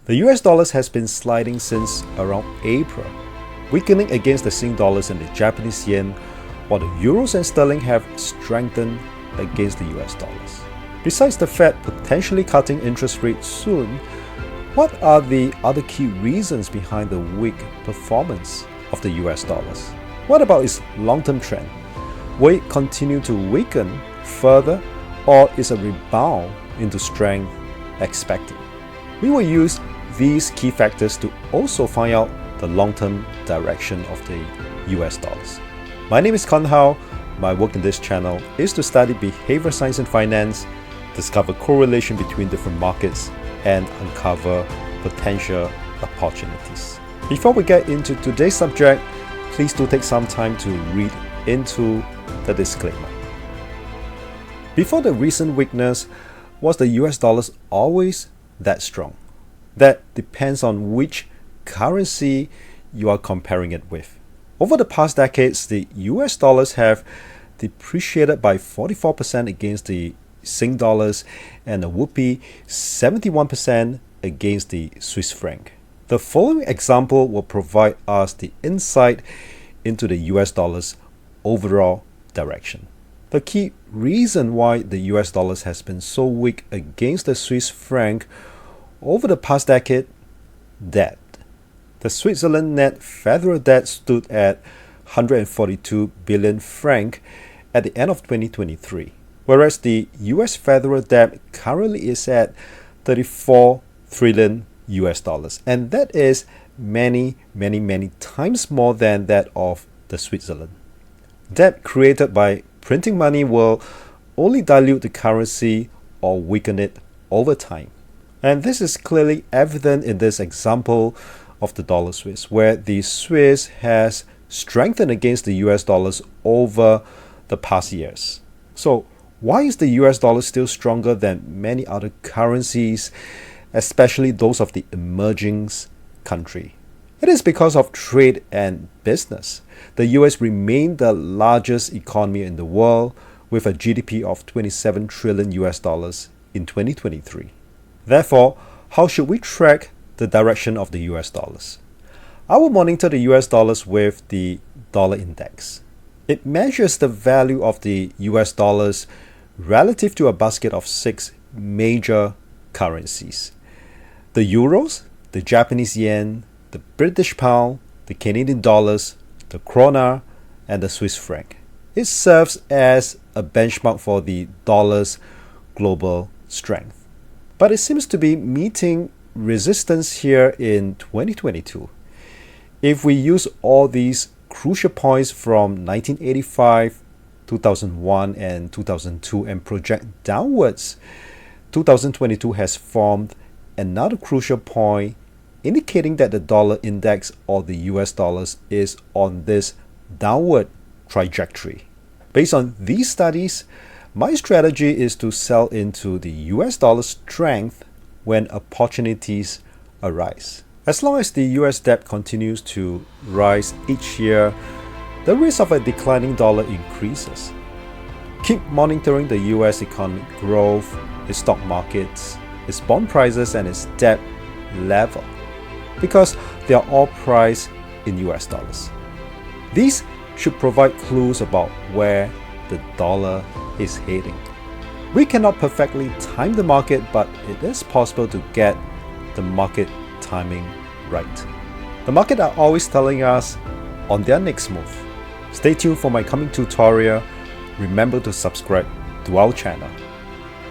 The US dollars has been sliding since around April, weakening against the Sing dollars and the Japanese yen, while the euros and sterling have strengthened against the US dollars. Besides the Fed potentially cutting interest rates soon, what are the other key reasons behind the weak performance of the US dollars? What about its long-term trend? Will it continue to weaken further, or is a rebound into strength expected? We will use these key factors to also find out the long-term direction of the US dollars. My name is Con Hao. My work in this channel is to study behavioral science and finance, discover correlation between different markets, and uncover potential opportunities. Before we get into today's subject, please do take some time to read into the disclaimer. Before the recent weakness, was the US dollars always that strong? That depends on which currency you are comparing it with. Over the past decades, the US dollars have depreciated by 44% against the Sing dollars and a whoopee 71% against the Swiss franc. The following example will provide us the insight into the US dollar's overall direction. The key reason why the US dollars has been so weak against the Swiss franc over the past decade: debt. The Switzerland net federal debt stood at 142 billion franc at the end of 2023, whereas the US federal debt currently is at 34 trillion US dollars, and that is many times more than that of the Switzerland. Debt created by printing money will only dilute the currency or weaken it over time. And this is clearly evident in this example of the dollar Swiss, where the Swiss has strengthened against the US dollars over the past years. So why is the US dollar still stronger than many other currencies, especially those of the emerging country? It is because of trade and business. The US remained the largest economy in the world with a GDP of 27 trillion US dollars in 2023. Therefore, how should we track the direction of the US dollars? I will monitor the US dollars with the dollar index. It measures the value of the US dollars relative to a basket of 6 major currencies: the euros, the Japanese yen, the British pound, the Canadian dollars, the krona, and the Swiss franc. It serves as a benchmark for the dollar's global strength. But it seems to be meeting resistance here in 2022. If we use all these crucial points from 1985, 2001, and 2002 and project downwards, 2022 has formed another crucial point, indicating that the dollar index or the US dollars is on this downward trajectory. Based on these studies, my strategy is to sell into the US dollar strength when opportunities arise. As long as the US debt continues to rise each year, the risk of a declining dollar increases. Keep monitoring the US economic growth, its stock markets, its bond prices, and its debt level, because they are all priced in US dollars. These should provide clues about where the dollar is heading. We cannot perfectly time the market, but it is possible to get the market timing right. The market are always telling us on their next move. Stay tuned for my coming tutorial. Remember to subscribe to our channel.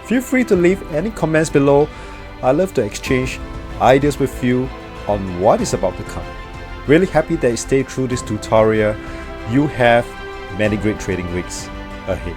Feel free to leave any comments below. I love to exchange ideas with you on what is about to come. Really happy that you stayed through this tutorial. You have many great trading weeks ahead.